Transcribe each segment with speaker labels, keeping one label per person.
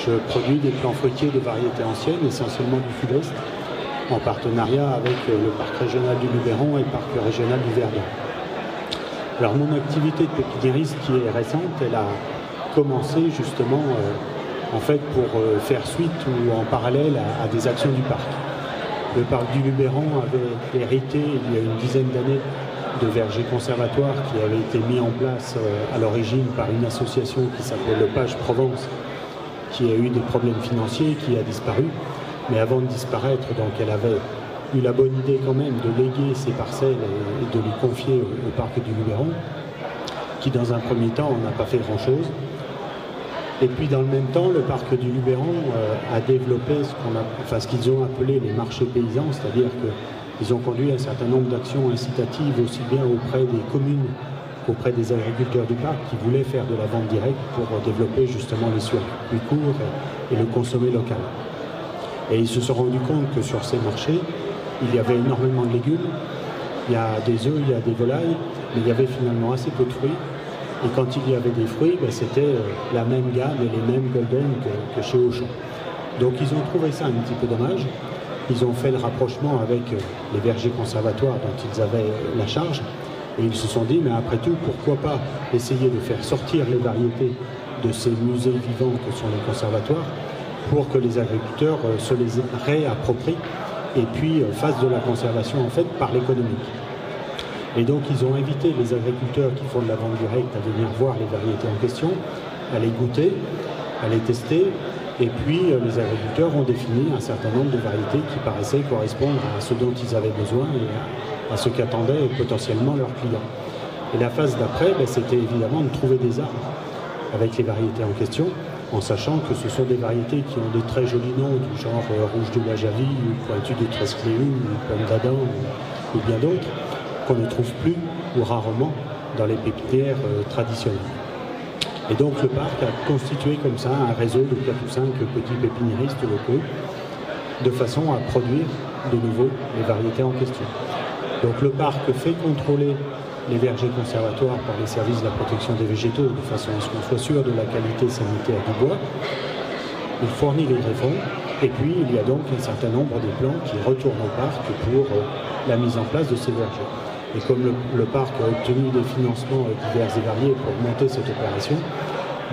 Speaker 1: Je produis des plants fruitiers de variétés anciennes, essentiellement du Sud-Est, en partenariat avec le parc régional du Luberon et le parc régional du Verdon. Alors mon activité de pépiniériste qui est récente, elle a commencé justement en fait pour faire suite ou en parallèle à des actions du parc. Le parc du Luberon avait hérité il y a une dizaine d'années de vergers conservatoires qui avaient été mis en place à l'origine par une association qui s'appelle le Page Provence, qui a eu des problèmes financiers, qui a disparu. Mais avant de disparaître, donc elle avait eu la bonne idée quand même de léguer ses parcelles et de les confier au parc du Luberon, qui dans un premier temps n'a pas fait grand-chose. Et puis dans le même temps, le parc du Luberon a développé ce qu'ils ont appelé les marchés paysans, c'est-à-dire qu'ils ont conduit un certain nombre d'actions incitatives aussi bien auprès des communes qu'auprès des agriculteurs du parc qui voulaient faire de la vente directe pour développer justement les circuits courts et le consommer local. Et ils se sont rendus compte que sur ces marchés, il y avait énormément de légumes, il y a des œufs, il y a des volailles, mais il y avait finalement assez peu de fruits. Et quand il y avait des fruits, c'était la même gamme et les mêmes golden que chez Auchan. Donc ils ont trouvé ça un petit peu dommage. Ils ont fait le rapprochement avec les vergers conservatoires dont ils avaient la charge. Et ils se sont dit, mais après tout, pourquoi pas essayer de faire sortir les variétés de ces musées vivants que sont les conservatoires pour que les agriculteurs se les réapproprient et puis fassent de la conservation en fait par l'économique. Et donc ils ont invité les agriculteurs qui font de la vente directe à venir voir les variétés en question, à les goûter, à les tester, et puis les agriculteurs ont défini un certain nombre de variétés qui paraissaient correspondre à ce dont ils avaient besoin et à ce qu'attendaient potentiellement leurs clients. Et la phase d'après, c'était évidemment de trouver des arbres avec les variétés en question, en sachant que ce sont des variétés qui ont des très jolis noms, du genre rouge de la Javie, ou pointu de Trescléu, ou pomme d'Adam, ou bien d'autres, qu'on ne trouve plus ou rarement dans les pépinières traditionnelles. Et donc le parc a constitué comme ça un réseau de 4 ou 5 petits pépiniéristes locaux, de façon à produire de nouveau les variétés en question. Donc le parc fait contrôler les vergers conservatoires par les services de la protection des végétaux de façon à ce qu'on soit sûr de la qualité sanitaire du bois. Il fournit les greffons et puis il y a donc un certain nombre de plants qui retournent au parc pour la mise en place de ces vergers. Et comme le parc a obtenu des financements divers et variés pour monter cette opération,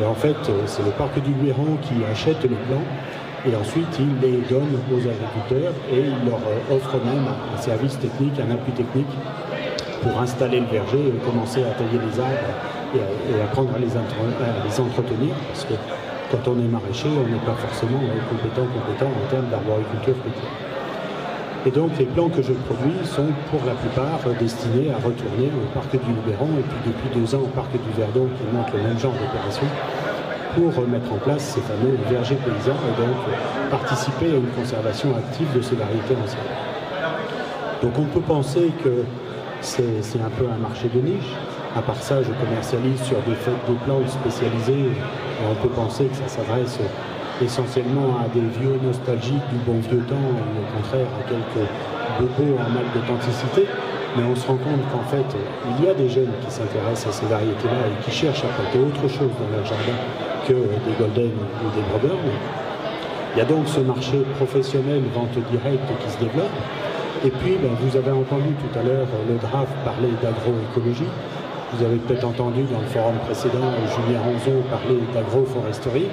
Speaker 1: en fait c'est le parc du Luberon qui achète les plants et ensuite il les donne aux agriculteurs et il leur offre même un service technique, un appui technique pour installer le verger et commencer à tailler les arbres et apprendre à les entretenir, parce que quand on est maraîcher, on n'est pas forcément compétent en termes d'arboriculture fruitière. Et donc les plants que je produis sont pour la plupart destinés à retourner au parc du Luberon et puis depuis 2 ans au parc du Verdon qui montre le même genre d'opération pour mettre en place ces fameux vergers paysans et donc participer à une conservation active de ces variétés anciennes. Donc on peut penser que c'est un peu un marché de niche. À part ça, je commercialise sur des plantes spécialisées et on peut penser que ça s'adresse essentiellement à des vieux nostalgiques du bon vieux temps ou au contraire à quelques bobos en mal d'authenticité. Mais on se rend compte qu'en fait, il y a des jeunes qui s'intéressent à ces variétés-là et qui cherchent à planter autre chose dans leur jardin que des golden ou des brothers. Il y a donc ce marché professionnel, vente directe qui se développe. Et puis, vous avez entendu tout à l'heure le DRAF parler d'agroécologie. Vous avez peut-être entendu dans le forum précédent Julien Ronzon parler d'agroforesterie.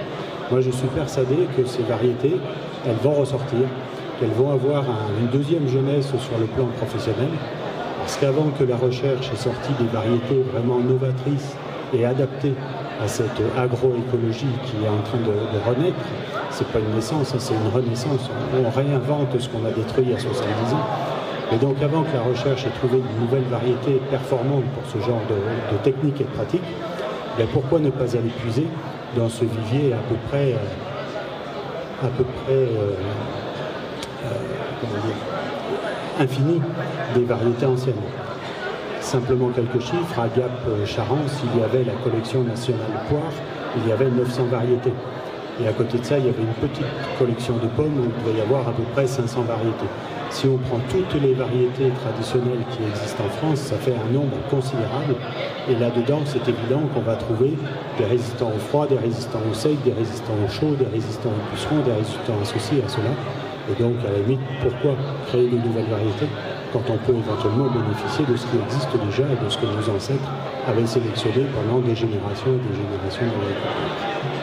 Speaker 1: Moi, je suis persuadé que ces variétés, elles vont ressortir, qu'elles vont avoir une deuxième jeunesse sur le plan professionnel. Parce qu'avant que la recherche ait sorti des variétés vraiment novatrices et adaptées à cette agroécologie qui est en train de renaître, c'est pas une naissance, c'est une renaissance. On réinvente ce qu'on a détruit il y a 70 ans. Et donc avant que la recherche ait trouvé de nouvelles variétés performantes pour ce genre de techniques et de pratiques, pourquoi ne pas aller puiser dans ce vivier à peu près infini des variétés anciennes. Simplement quelques chiffres, à Gap-Charence, il y avait la collection nationale poire, il y avait 900 variétés. Et à côté de ça, il y avait une petite collection de pommes où il devait y avoir à peu près 500 variétés. Si on prend toutes les variétés traditionnelles qui existent en France, ça fait un nombre considérable. Et là-dedans, c'est évident qu'on va trouver des résistants au froid, des résistants au sec, des résistants au chaud, des résistants au puceron, des résistants à ceci et à cela. Et donc, à la limite, pourquoi créer de nouvelles variétés quand on peut éventuellement bénéficier de ce qui existe déjà et de ce que nos ancêtres avaient sélectionné pendant des générations et des générations d'agriculteurs.